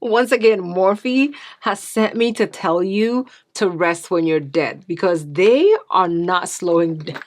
Once again, Morphe has sent me to tell you to rest when you're dead because they are not slowing down.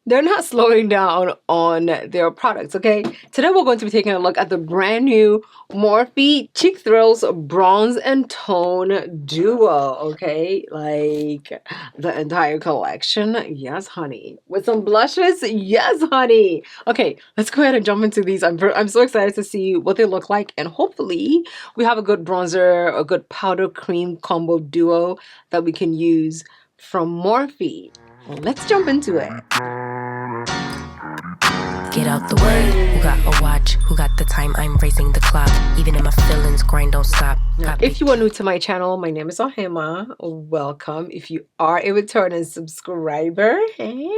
They're not slowing down on their products, okay? Today we're going to be taking a look at the brand new Morphe Cheek Thrills Bronze and Tone Duo, okay? Like the entire collection. Yes, honey. With some blushes. Yes, honey. Okay, let's go ahead and jump into these. I'm so excited to see what they look like, and hopefully we have a good bronzer, a good powder cream combo duo that we can use from Morphe. Let's jump into it. Get out the way. Who got a watch? Who got the time? I'm racing the clock. Even in my feelings, grind don't stop. If you are new to my channel, my name is Ohemaa. Welcome. If you are a returning subscriber, hey.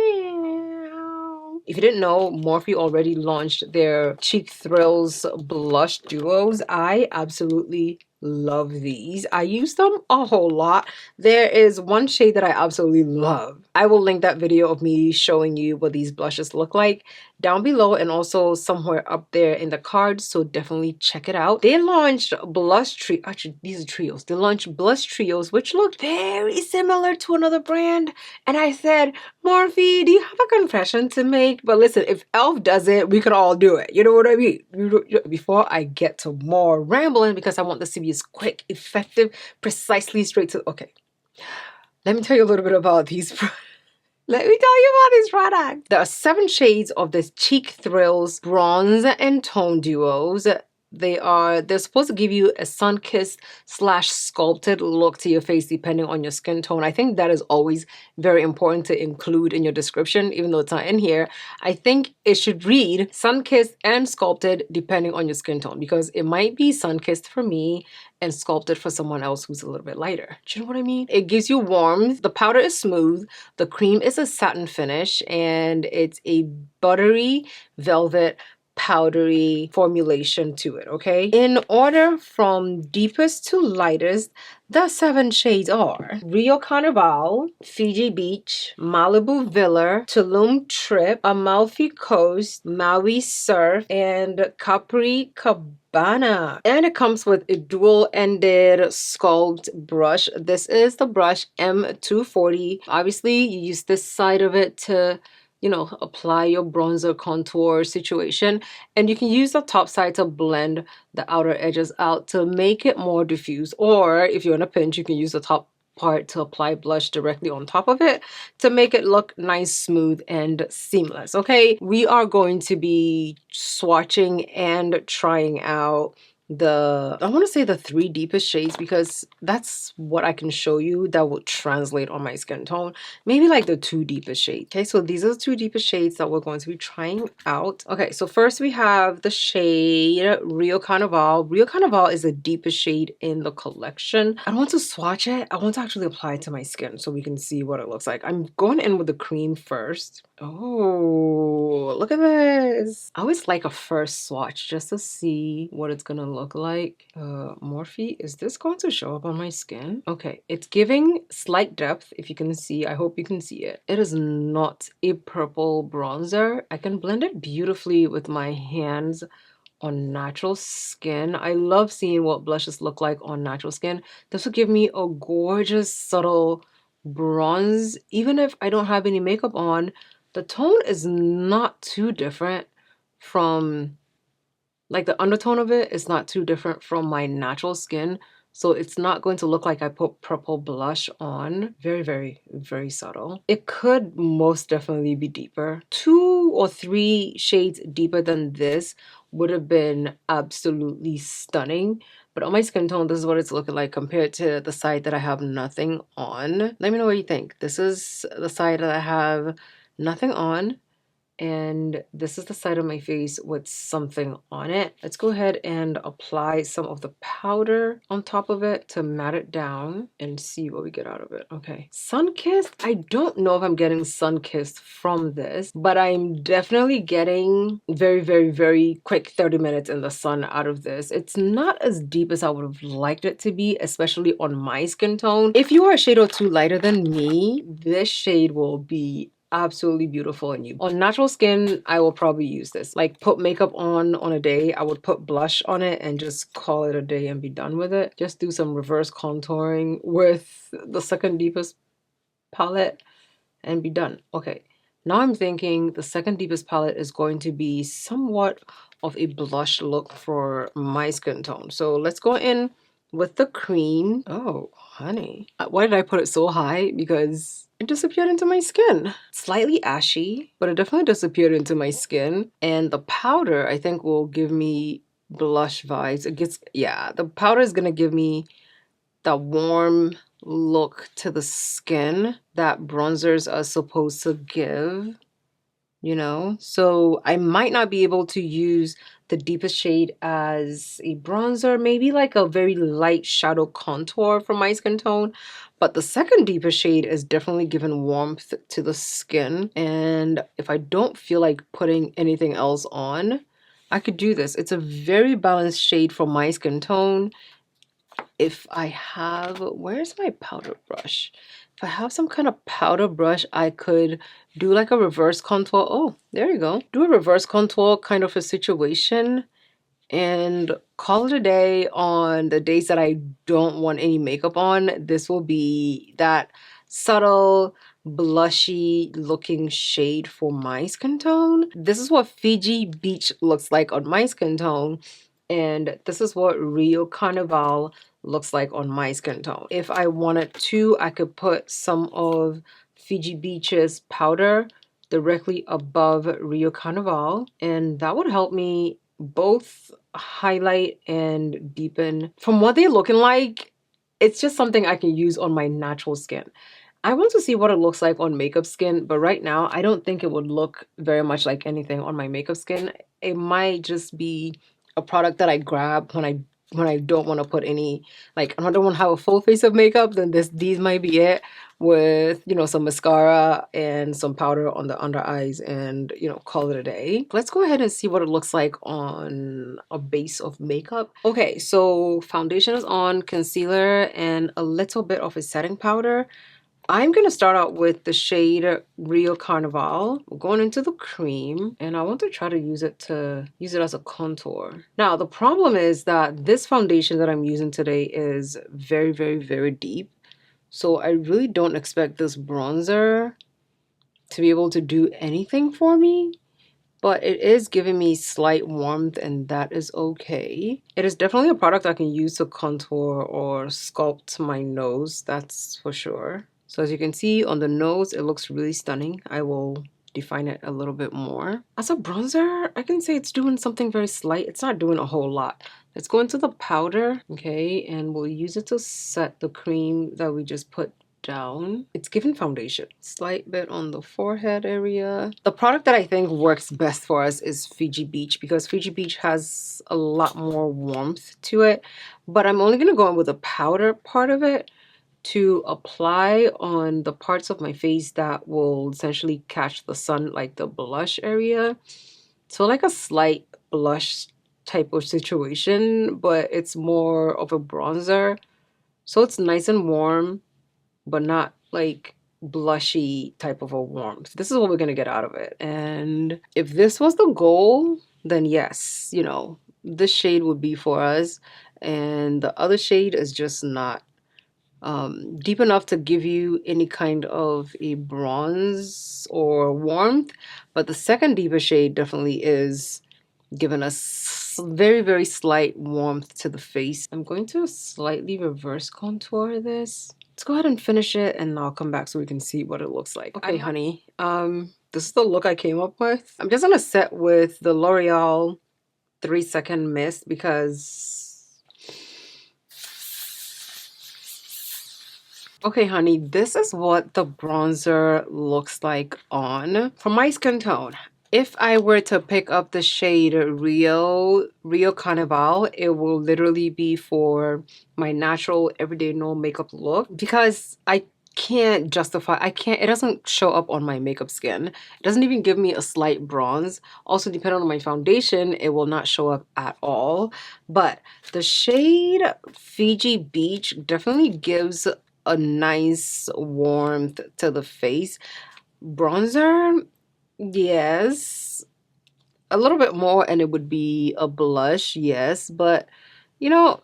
If you didn't know, Morphe already launched their Cheek Thrills blush duos. I absolutely love these. I use them a whole lot. There is one shade that I absolutely love. I will link that video of me showing you what these blushes look like down below and also somewhere up there in the cards, so definitely check it out. They launched actually these are trios. They launched blush trios which looked very similar to another brand, and I said, Morphe, do you have a confession to make? But listen, if e.l.f. does it, we could all do it. You know what I mean? Before I get to more rambling, because I want this to be as quick, effective, precisely straight to... Okay, let me tell you a little bit about these Let me tell you about these products. There are 7 shades of this Cheek Thrills Bronze and Tone Duos. They're supposed to give you a sun-kissed / sculpted look to your face depending on your skin tone. I think that is always very important to include in your description, even though it's not in here. I think it should read sun-kissed and sculpted depending on your skin tone, because it might be sun-kissed for me and sculpted for someone else who's a little bit lighter. Do you know what I mean? It gives you warmth. The powder is smooth. The cream is a satin finish, and it's a buttery velvet powdery formulation to it, okay? In order from deepest to lightest, the 7 shades are Rio Carnival, Fiji Beach, Malibu Villa, Tulum Trip, Amalfi Coast, Maui Surf, and Capri Cabana. And it comes with a dual-ended sculpt brush. This is the brush M240. Obviously, you use this side of it to, you know, apply your bronzer contour situation, and you can use the top side to blend the outer edges out to make it more diffuse, or if you're in a pinch, you can use the top part to apply blush directly on top of it to make it look nice, smooth, and seamless. Okay, we are going to be swatching and trying out I want to say the 3 deepest shades, because that's what I can show you that will translate on my skin tone. Maybe like the 2 deepest shades. Okay, so these are the 2 deepest shades that we're going to be trying out. Okay, so first we have the shade Rio Carnival. Rio Carnival is the deepest shade in the collection. I don't want to swatch it. I want to actually apply it to my skin so we can see what it looks like. I'm going in with the cream first. Oh, look at this. I always like a first swatch just to see what it's gonna look like. Morphe, is this going to show up on my skin? Okay, it's giving slight depth, if you can see. I hope you can see it. It is not a purple bronzer. I can blend it beautifully with my hands on natural skin. I love seeing what blushes look like on natural skin. This will give me a gorgeous, subtle bronze. Even if I don't have any makeup on, the tone is not too different from, like, the undertone of it is not too different from my natural skin. So it's not going to look like I put purple blush on. Very, very, very subtle. It could most definitely be deeper. 2 or 3 shades deeper than this would have been absolutely stunning. But on my skin tone, this is what it's looking like compared to the side that I have nothing on. Let me know what you think. This is the side that I have nothing on, and this is the side of my face with something on it. Let's go ahead and apply some of the powder on top of it to matte it down and see what we get out of it. Okay, sun-kissed. I don't know if I'm getting sun-kissed from this, but I'm definitely getting very, very, very quick 30 minutes in the sun out of this. It's not as deep as I would have liked it to be, especially on my skin tone. If you are a shade or 2 lighter than me, this shade will be absolutely beautiful on you. On natural skin, I will probably use this. Like put makeup on a day, I would put blush on it and just call it a day and be done with it. Just do some reverse contouring with the second deepest palette and be done. Okay, now I'm thinking the second deepest palette is going to be somewhat of a blush look for my skin tone. So let's go in with the cream. Oh, honey. Why did I put it so high? Because it disappeared into my skin. Slightly ashy, but it definitely disappeared into my skin. And the powder, I think, will give me blush vibes. It gets, yeah, the powder is gonna give me that warm look to the skin that bronzers are supposed to give, you know? So I might not be able to use the deepest shade as a bronzer, maybe like a very light shadow contour for my skin tone. But the second deepest shade is definitely giving warmth to the skin. And if I don't feel like putting anything else on, I could do this. It's a very balanced shade for my skin tone. If I have, where's my powder brush? If I have some kind of powder brush, I could do like a reverse contour. Oh, there you go. Do a reverse contour kind of a situation and call it a day on the days that I don't want any makeup on. This will be that subtle, blushy looking shade for my skin tone. This is what Fiji Beach looks like on my skin tone. And this is what Rio Carnival looks like on my skin tone. If I wanted to, I could put some of Fiji Beach's powder directly above Rio Carnival, and that would help me both highlight and deepen. From what they're looking like, it's just something I can use on my natural skin. I want to see what it looks like on makeup skin, but right now I don't think it would look very much like anything on my makeup skin. It might just be a product that I grab when I don't want to put any, like I don't want to have a full face of makeup, then these might be it, with, you know, some mascara and some powder on the under eyes and, you know, call it a day. Let's go ahead and see what it looks like on a base of makeup. Okay, so foundation is on, concealer, and a little bit of a setting powder. I'm going to start out with the shade Rio Carnival. We're going into the cream, and I want to try to use it as a contour. Now, the problem is that this foundation that I'm using today is very, very, very deep. So I really don't expect this bronzer to be able to do anything for me. But it is giving me slight warmth, and that is okay. It is definitely a product I can use to contour or sculpt my nose, that's for sure. So as you can see on the nose, it looks really stunning. I will define it a little bit more. As a bronzer, I can say it's doing something very slight. It's not doing a whole lot. Let's go into the powder, okay, and we'll use it to set the cream that we just put down. It's giving foundation. Slight bit on the forehead area. The product that I think works best for us is Fiji Beach, because Fiji Beach has a lot more warmth to it. But I'm only going to go in with the powder part of it to apply on the parts of my face that will essentially catch the sun, like the blush area. So like a slight blush type of situation, but it's more of a bronzer. So it's nice and warm, but not like blushy type of a warmth. This is what we're gonna get out of it. And if this was the goal, then yes, you know, this shade would be for us. And the other shade is just not deep enough to give you any kind of a bronze or warmth. But the second deeper shade definitely is giving us very, very slight warmth to the face. I'm going to slightly reverse contour this. Let's go ahead and finish it, and I'll come back so we can see what it looks like. Okay, honey, this is the look I came up with. I'm just gonna set with the L'Oreal 3-second mist because... Okay, honey, this is what the bronzer looks like on. For my skin tone, if I were to pick up the shade Rio Carnival, it will literally be for my natural everyday no makeup look, because it doesn't show up on my makeup skin. It doesn't even give me a slight bronze. Also, depending on my foundation, it will not show up at all. But the shade Fiji Beach definitely gives a nice warmth to the face. Bronzer, yes. A little bit more and it would be a blush, yes. But, you know,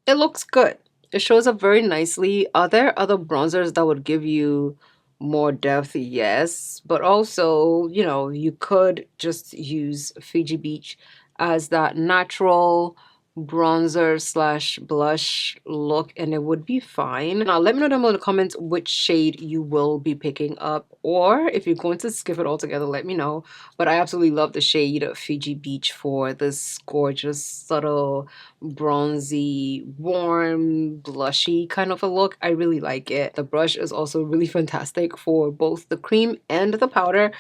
it looks good. It shows up very nicely. Are there other bronzers that would give you more depth? Yes. But also, you know, you could just use Fiji Beach as that natural bronzer slash blush look and it would be fine. Now let me know down below in the comments which shade you will be picking up, or if you're going to skip it altogether, let me know. But I absolutely love the shade Fiji Beach for this gorgeous subtle bronzy warm blushy kind of a look. I really like it. The brush is also really fantastic for both the cream and the powder.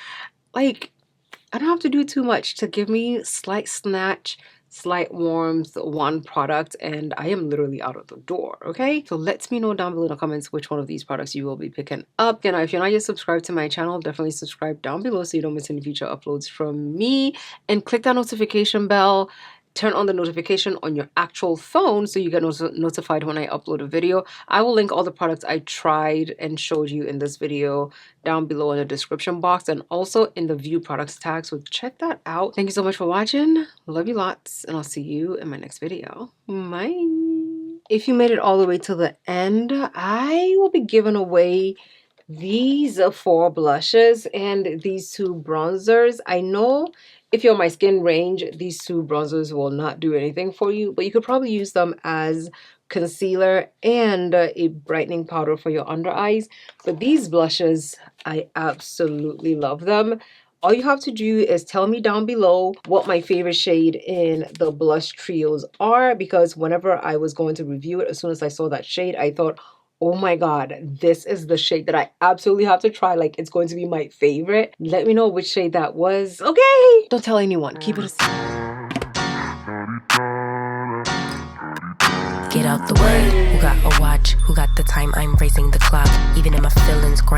Like, I don't have to do too much to give me slight snatch, slight warmth, one product, and I am literally out of the door, okay? So let me know down below in the comments which one of these products you will be picking up. You know, if you're not yet subscribed to my channel, definitely subscribe down below so you don't miss any future uploads from me, and click that notification bell. Turn on the notification on your actual phone so you get notified when I upload a video. I will link all the products I tried and showed you in this video down below in the description box and also in the view products tag, so check that out. Thank you so much for watching. Love you lots, and I'll see you in my next video. Bye. If you made it all the way to the end, I will be giving away these 4 blushes and these 2 bronzers. I know if you're my skin range, these 2 bronzers will not do anything for you, but you could probably use them as concealer and a brightening powder for your under eyes. But these blushes, I absolutely love them. All you have to do is tell me down below what my favorite shade in the blush trios are, because whenever I was going to review it, as soon as I saw that shade, I thought, oh my god, this is the shade that I absolutely have to try. Like, it's going to be my favorite. Let me know which shade that was. Okay, don't tell anyone, keep it a secret. Get out the way. Who got a watch? Who got the time? I'm racing the clock. Even in my feelings, grind.